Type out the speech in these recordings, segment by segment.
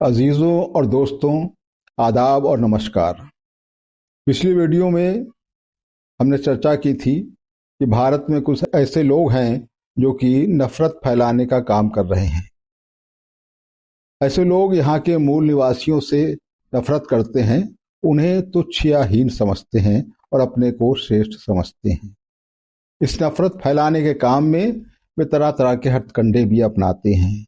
अजीज़ों और दोस्तों, आदाब और नमस्कार। पिछली वीडियो में हमने चर्चा की थी कि भारत में कुछ ऐसे लोग हैं जो कि नफरत फैलाने का काम कर रहे हैं। ऐसे लोग यहाँ के मूल निवासियों से नफरत करते हैं, उन्हें तुच्छ या हीन समझते हैं और अपने को श्रेष्ठ समझते हैं। इस नफरत फैलाने के काम में वे तरह तरह के हथकंडे भी अपनाते हैं।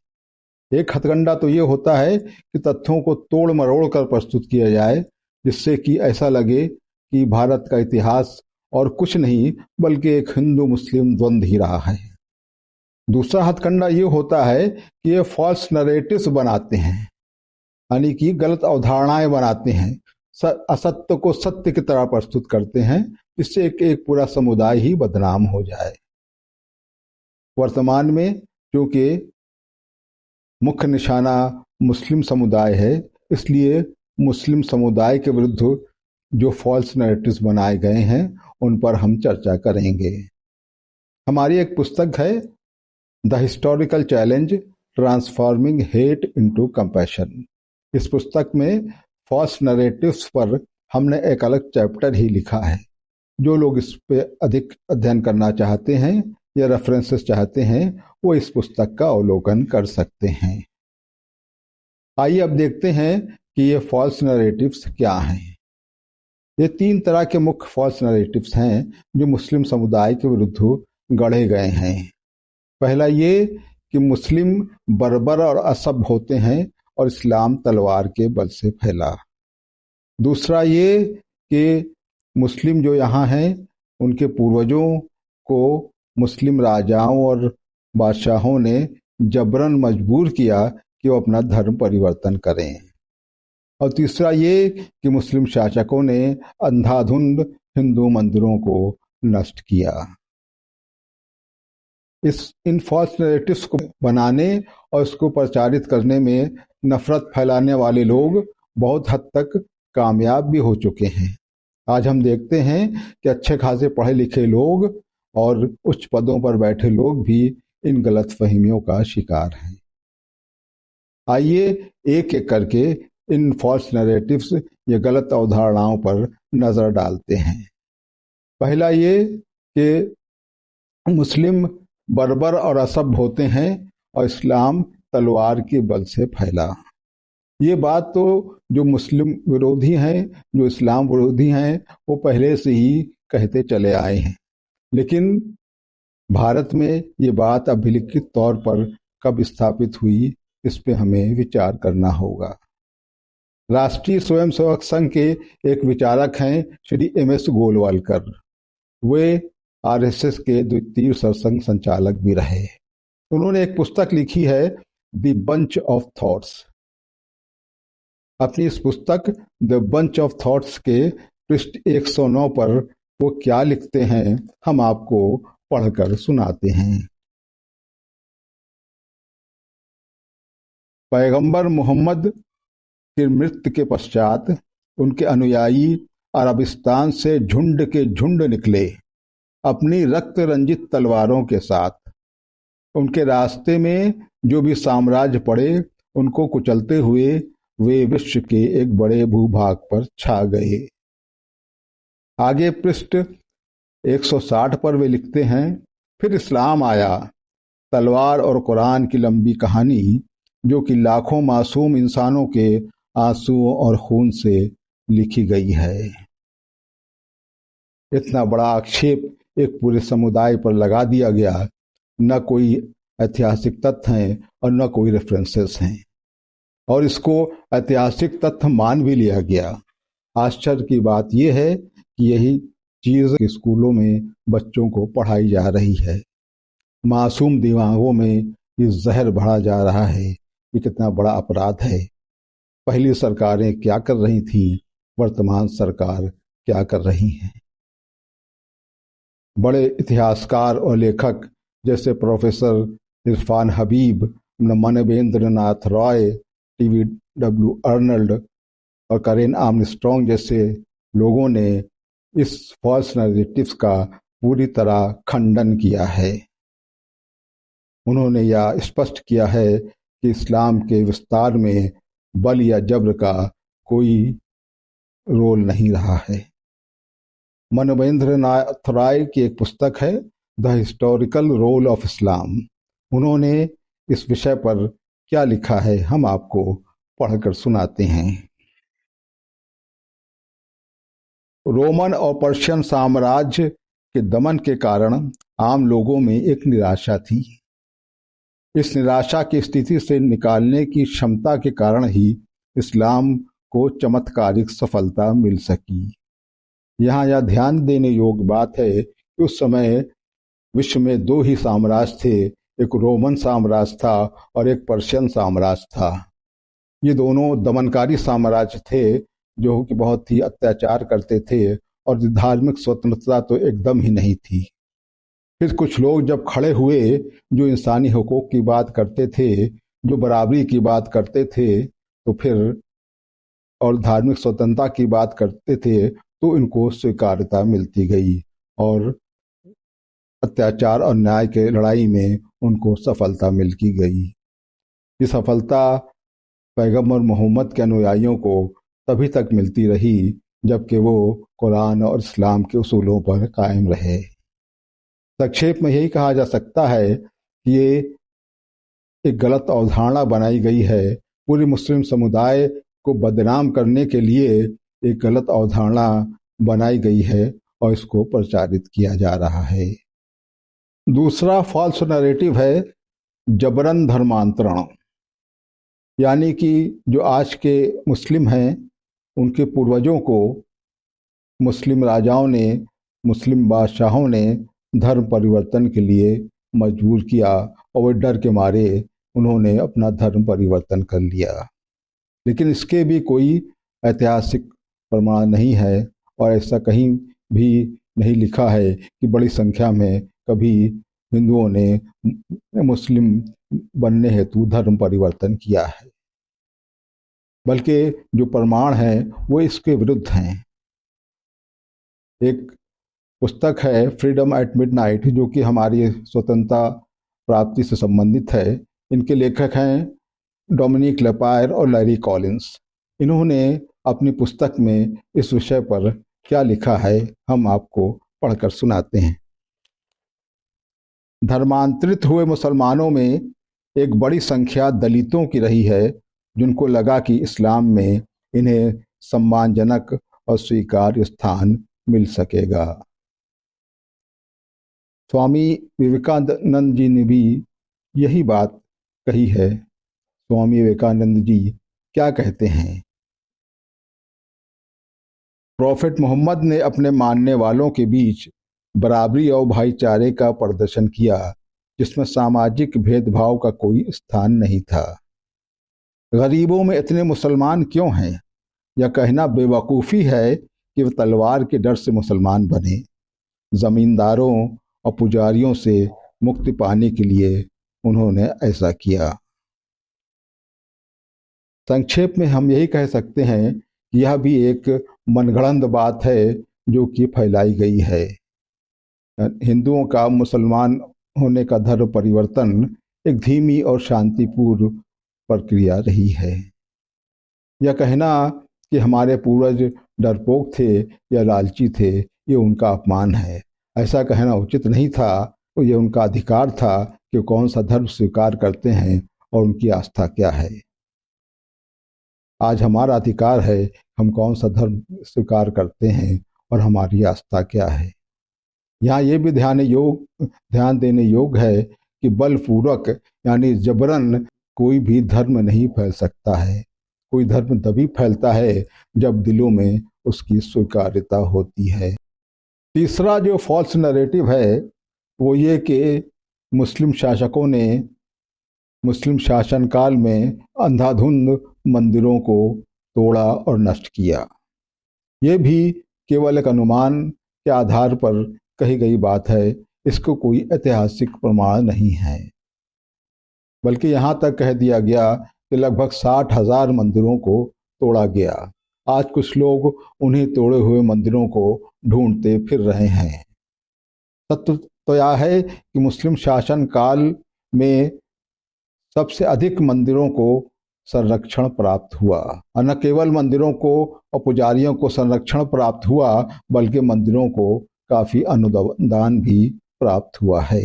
एक हथकंडा तो ये होता है कि तथ्यों को तोड़ मरोड़ कर प्रस्तुत किया जाए, जिससे कि ऐसा लगे कि भारत का इतिहास और कुछ नहीं बल्कि एक हिंदू मुस्लिम द्वंद्व ही रहा है। दूसरा हथकंडा ये होता है कि ये फॉल्स नरेटिव्स बनाते हैं, यानी कि गलत अवधारणाएं बनाते हैं, असत्य को सत्य की तरह प्रस्तुत करते हैं, जिससे एक पूरा समुदाय ही बदनाम हो जाए। वर्तमान में क्योंकि मुख्य निशाना मुस्लिम समुदाय है, इसलिए मुस्लिम समुदाय के विरुद्ध जो फॉल्स नैरेटिव्स बनाए गए हैं उन पर हम चर्चा करेंगे। हमारी एक पुस्तक है the historical challenge transforming hate into compassion. इस पुस्तक में फॉल्स नैरेटिव्स पर हमने एक अलग चैप्टर ही लिखा है। जो लोग इस पे अधिक अध्ययन करना चाहते हैं या रेफरेंसेस चाहते हैं वो इस पुस्तक का अवलोकन कर सकते हैं। आइए अब देखते हैं कि ये फॉल्स नैरेटिव्स क्या हैं। ये तीन तरह के मुख्य फॉल्स नैरेटिव्स हैं जो मुस्लिम समुदाय के विरुद्ध गढ़े गए हैं। पहला ये कि मुस्लिम बर्बर और असभ्य होते हैं और इस्लाम तलवार के बल से फैला। दूसरा ये कि मुस्लिम जो यहाँ हैं उनके पूर्वजों को मुस्लिम राजाओं और बादशाहों ने जबरन मजबूर किया कि वो अपना धर्म परिवर्तन करें। और तीसरा ये कि मुस्लिम शासकों ने अंधाधुंध हिंदू मंदिरों को नष्ट किया। इन फॉल्स नैरेटिव्स को बनाने और इसको प्रचारित करने में नफरत फैलाने वाले लोग बहुत हद तक कामयाब भी हो चुके हैं। आज हम देखते हैं कि अच्छे खासे पढ़े लिखे लोग और उच्च पदों पर बैठे लोग भी इन गलत फहमियों का शिकार हैं। आइए एक एक करके इन फॉल्स नैरेटिव्स या गलत अवधारणाओं पर नजर डालते हैं। पहला ये कि मुस्लिम बर्बर और असभ्य होते हैं और इस्लाम तलवार के बल से फैला। ये बात तो जो मुस्लिम विरोधी हैं, जो इस्लाम विरोधी हैं, वो पहले से ही कहते चले आए हैं। लेकिन भारत में ये बात अभिलिखित तौर पर कब स्थापित हुई, इस पे हमें विचार करना होगा। राष्ट्रीय स्वयंसेवक संघ के एक विचारक हैं श्री MS गोलवालकर। वे RSS के द्वितीय सरसंघ संचालक भी रहे। उन्होंने एक पुस्तक लिखी है द बंच ऑफ थॉट्स। अपनी इस पुस्तक द बंच ऑफ थॉट्स के पृष्ठ 109 पर वो क्या लिखते हैं हम आपको पढ़कर सुनाते हैं। पैगंबर मोहम्मद की मृत्यु के पश्चात उनके अनुयायी अरबिस्तान से झुंड के झुंड निकले अपनी रक्त रंजित तलवारों के साथ। उनके रास्ते में जो भी साम्राज्य पड़े उनको कुचलते हुए वे विश्व के एक बड़े भूभाग पर छा गए। आगे पृष्ठ 160 पर वे लिखते हैं, फिर इस्लाम आया, तलवार और कुरान की लंबी कहानी जो कि लाखों मासूम इंसानों के आंसुओं और खून से लिखी गई है। इतना बड़ा आक्षेप एक पूरे समुदाय पर लगा दिया गया। न कोई ऐतिहासिक तथ्य हैं और न कोई रेफरेंसेस हैं, और इसको ऐतिहासिक तथ्य मान भी लिया गया। आश्चर्य की बात यह है कि यही चीज स्कूलों में बच्चों को पढ़ाई जा रही है। मासूम दिमागों में ये जहर भरा जा रहा है। ये कितना बड़ा अपराध है। पहली सरकारें क्या कर रही थी, वर्तमान सरकार क्या कर रही है। बड़े इतिहासकार और लेखक जैसे प्रोफेसर इरफान हबीब, मानवेंद्र नाथ रॉय, TW अर्नल्ड और करेन आर्मस्ट्रॉन्ग जैसे लोगों ने इस फॉल्स नैरेटिव्स का पूरी तरह खंडन किया है। उन्होंने यह स्पष्ट किया है कि इस्लाम के विस्तार में बल या जब्र का कोई रोल नहीं रहा है। मनवेंद्र नाथ राय की एक पुस्तक है the historical role of Islam. उन्होंने इस विषय पर क्या लिखा है हम आपको पढ़कर सुनाते हैं। रोमन और पर्शियन साम्राज्य के दमन के कारण आम लोगों में एक निराशा थी। इस निराशा की स्थिति से निकालने की क्षमता के कारण ही इस्लाम को चमत्कारिक सफलता मिल सकी। यहाँ यह ध्यान देने योग्य बात है कि उस समय विश्व में दो ही साम्राज्य थे, एक रोमन साम्राज्य था और एक पर्शियन साम्राज्य था। ये दोनों दमनकारी साम्राज्य थे जो कि बहुत ही अत्याचार करते थे और धार्मिक स्वतंत्रता तो एकदम ही नहीं थी। फिर कुछ लोग जब खड़े हुए जो इंसानी हकूक़ की बात करते थे, जो बराबरी की बात करते थे, तो फिर और धार्मिक स्वतंत्रता की बात करते थे, तो इनको स्वीकार्यता मिलती गई और अत्याचार और न्याय के लड़ाई में उनको सफलता मिलती गई। ये सफलता पैगंबर मोहम्मद के अनुयायियों को तभी तक मिलती रही जबकि वो कुरान और इस्लाम के उसूलों पर कायम रहे। संक्षेप में यही कहा जा सकता है कि ये एक गलत अवधारणा बनाई गई है। पूरे मुस्लिम समुदाय को बदनाम करने के लिए एक गलत अवधारणा बनाई गई है और इसको प्रचारित किया जा रहा है। दूसरा फॉल्स नैरेटिव है जबरन धर्मांतरण, यानी कि जो आज के मुस्लिम हैं उनके पूर्वजों को मुस्लिम राजाओं ने, मुस्लिम बादशाहों ने धर्म परिवर्तन के लिए मजबूर किया और वे डर के मारे उन्होंने अपना धर्म परिवर्तन कर लिया। लेकिन इसके भी कोई ऐतिहासिक प्रमाण नहीं है और ऐसा कहीं भी नहीं लिखा है कि बड़ी संख्या में कभी हिंदुओं ने मुस्लिम बनने हेतु धर्म परिवर्तन किया है, बल्कि जो प्रमाण है वो इसके विरुद्ध हैं। एक पुस्तक है फ्रीडम एट मिडनाइट जो कि हमारी स्वतंत्रता प्राप्ति से संबंधित है। इनके लेखक हैं डोमिनिक लेपायर और लैरी कॉलिंस। इन्होंने अपनी पुस्तक में इस विषय पर क्या लिखा है हम आपको पढ़कर सुनाते हैं। धर्मांतरित हुए मुसलमानों में एक बड़ी संख्या दलितों की रही है जिनको लगा कि इस्लाम में इन्हें सम्मानजनक और स्वीकार्य स्थान मिल सकेगा। स्वामी विवेकानंद जी ने भी यही बात कही है। स्वामी विवेकानंद जी क्या कहते हैं? प्रॉफेट मोहम्मद ने अपने मानने वालों के बीच बराबरी और भाईचारे का प्रदर्शन किया जिसमें सामाजिक भेदभाव का कोई स्थान नहीं था। गरीबों में इतने मुसलमान क्यों हैं? यह कहना बेवकूफ़ी है कि वे तलवार के डर से मुसलमान बने। जमींदारों और पुजारियों से मुक्ति पाने के लिए उन्होंने ऐसा किया। संक्षेप में हम यही कह सकते हैं कि यह भी एक मनगढ़ंत बात है जो कि फैलाई गई है। हिंदुओं का मुसलमान होने का धर्म परिवर्तन एक धीमी और शांतिपूर्ण प्रक्रिया रही है। यह कहना कि हमारे पूर्वज डरपोक थे या लालची थे, ये उनका अपमान है। ऐसा कहना उचित नहीं था। ये उनका अधिकार था कि कौन सा धर्म स्वीकार करते हैं और उनकी आस्था क्या है। आज हमारा अधिकार है हम कौन सा धर्म स्वीकार करते हैं और हमारी आस्था क्या है। यहाँ ये भी ध्यान देने योग्य है कि बलपूर्वक यानी जबरन कोई भी धर्म नहीं फैल सकता है। कोई धर्म तभी फैलता है जब दिलों में उसकी स्वीकार्यता होती है। तीसरा जो फॉल्स नैरेटिव है वो ये कि मुस्लिम शासकों ने मुस्लिम शासनकाल में अंधाधुंध मंदिरों को तोड़ा और नष्ट किया। ये भी केवल एक अनुमान के आधार पर कही गई बात है। इसको कोई ऐतिहासिक प्रमाण नहीं है, बल्कि यहाँ तक कह दिया गया कि लगभग 60,000 मंदिरों को तोड़ा गया। आज कुछ लोग उन्हीं तोड़े हुए मंदिरों को ढूंढते फिर रहे हैं। तत्व तो यह है कि मुस्लिम शासन काल में सबसे अधिक मंदिरों को संरक्षण प्राप्त हुआ। और न केवल मंदिरों को और पुजारियों को संरक्षण प्राप्त हुआ, बल्कि मंदिरों को काफी अनुदान भी प्राप्त हुआ है।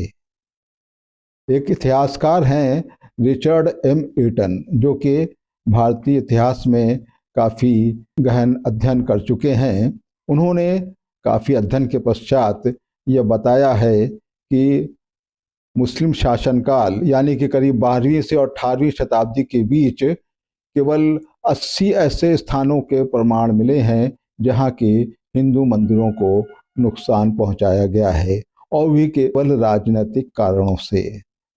एक इतिहासकार हैं रिचर्ड एम ईटन, जो कि भारतीय इतिहास में काफी गहन अध्ययन कर चुके हैं। उन्होंने काफी अध्ययन के पश्चात यह बताया है कि मुस्लिम शासनकाल यानी कि करीब 12वीं से 18वीं शताब्दी के बीच केवल 80 ऐसे स्थानों के प्रमाण मिले हैं जहां के हिंदू मंदिरों को नुकसान पहुंचाया गया है, और भी केवल राजनीतिक कारणों से।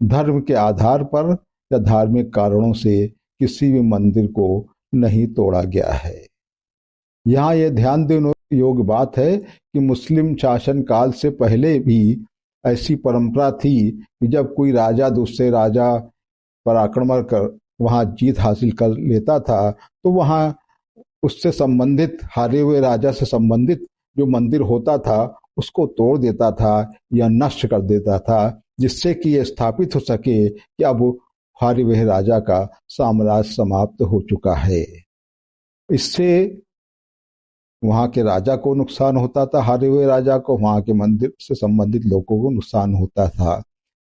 धर्म के आधार पर या धार्मिक कारणों से किसी भी मंदिर को नहीं तोड़ा गया है। यहाँ यह ध्यान देने योग्य बात है कि मुस्लिम शासन काल से पहले भी ऐसी परंपरा थी कि जब कोई राजा दूसरे राजा पर आक्रमण कर वहां जीत हासिल कर लेता था, तो वहां उससे संबंधित, हारे हुए राजा से संबंधित जो मंदिर होता था उसको तोड़ देता था या नष्ट कर देता था, जिससे कि यह स्थापित हो सके कि अब हारे हुए राजा का साम्राज्य समाप्त हो चुका है। इससे वहां के राजा को नुकसान होता था, हारे हुए राजा को, वहां के मंदिर से संबंधित लोगों को नुकसान होता था।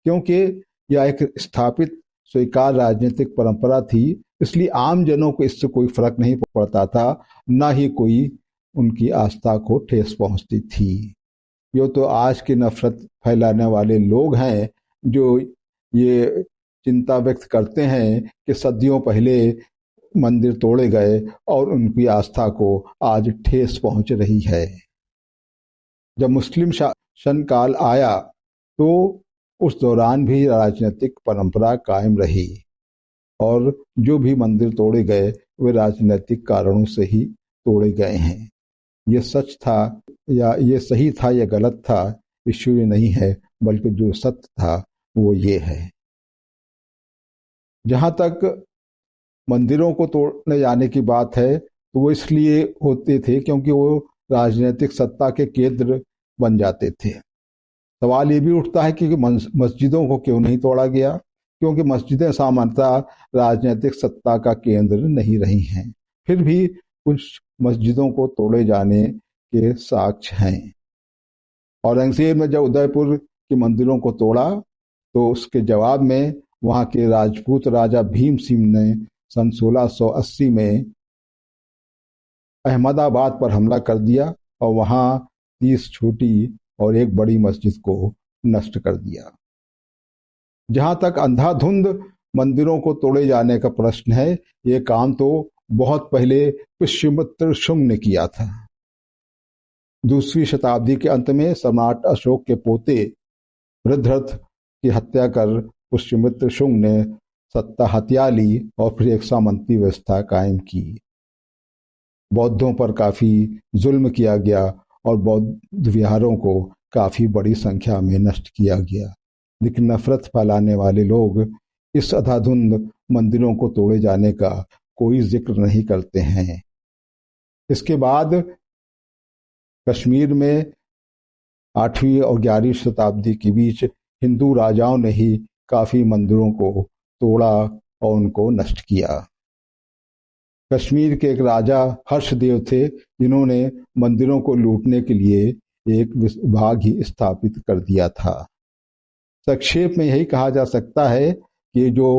क्योंकि यह एक स्थापित स्वीकार राजनीतिक परंपरा थी, इसलिए आम जनों को इससे कोई फर्क नहीं पड़ता था, न ही कोई उनकी आस्था को ठेस पहुंचती थी। ये तो आज की नफरत फैलाने वाले लोग हैं जो ये चिंता व्यक्त करते हैं कि सदियों पहले मंदिर तोड़े गए और उनकी आस्था को आज ठेस पहुंच रही है। जब मुस्लिम शासन काल आया तो उस दौरान भी राजनीतिक परंपरा कायम रही, और जो भी मंदिर तोड़े गए वे राजनीतिक कारणों से ही तोड़े गए हैं। ये सच था या ये सही था या गलत था, इश्यू ये नहीं है, बल्कि जो सत्य था वो ये है। जहां तक मंदिरों को तोड़ने जाने की बात है तो वो इसलिए होते थे क्योंकि वो राजनीतिक सत्ता के केंद्र बन जाते थे। सवाल ये भी उठता है कि मस्जिदों को क्यों नहीं तोड़ा गया, क्योंकि मस्जिदें सामान्यतः राजनीतिक सत्ता का केंद्र नहीं रही हैं। फिर भी कुछ मस्जिदों को तोड़े जाने के साक्ष्य हैं। औरंगजेब ने जब उदयपुर के मंदिरों को तोड़ा तो उसके जवाब में वहां के राजपूत राजा भीम सिंह ने सन 1680 में अहमदाबाद पर हमला कर दिया और वहां 30 छोटी और एक बड़ी मस्जिद को नष्ट कर दिया। जहां तक अंधाधुंध मंदिरों को तोड़े जाने का प्रश्न है, ये काम तो बहुत पहले पुष्यमित्र शुंग ने किया था। 2वीं शताब्दी के अंत में सम्राट अशोक के पोते वृद्धरथ की हत्या कर पुष्यमित्र शुंग ने सत्ता हथिया ली और फिर एक सामंती व्यवस्था कायम की। बौद्धों पर काफी जुल्म किया गया और बौद्ध विहारों को काफी बड़ी संख्या में नष्ट किया गया, लेकिन नफरत फैलाने वाले लोग इस अंधाधुंध मंदिरों को तोड़े जाने का कोई जिक्र नहीं करते हैं। इसके बाद कश्मीर में 8वीं और 11वीं शताब्दी के बीच हिंदू राजाओं ने ही काफी मंदिरों को तोड़ा और उनको नष्ट किया। कश्मीर के एक राजा हर्षदेव थे जिन्होंने मंदिरों को लूटने के लिए एक विभाग ही स्थापित कर दिया था। संक्षेप में यही कहा जा सकता है कि जो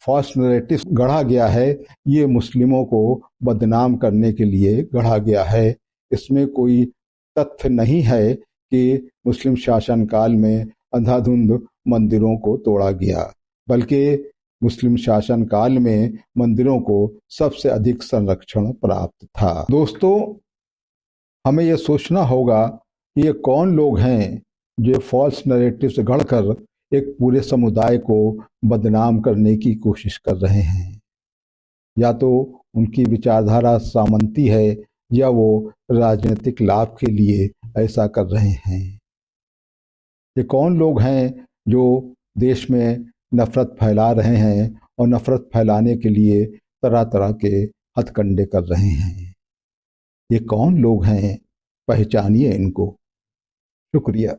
फॉल्स नैरेटिव गढ़ा गया है ये मुस्लिमों को बदनाम करने के लिए गढ़ा गया है। इसमें कोई तथ्य नहीं है कि मुस्लिम शासन काल में अंधाधुंध मंदिरों को तोड़ा गया, बल्कि मुस्लिम शासन काल में मंदिरों को सबसे अधिक संरक्षण प्राप्त था। दोस्तों, हमें यह सोचना होगा कि ये कौन लोग हैं जो फॉल्स नैरेटिव से गढ़कर एक पूरे समुदाय को बदनाम करने की कोशिश कर रहे हैं। या तो उनकी विचारधारा सामंती है या वो राजनीतिक लाभ के लिए ऐसा कर रहे हैं। ये कौन लोग हैं जो देश में नफरत फैला रहे हैं और नफरत फैलाने के लिए तरह तरह के हथकंडे कर रहे हैं। ये कौन लोग हैं, पहचानिए इनको। शुक्रिया।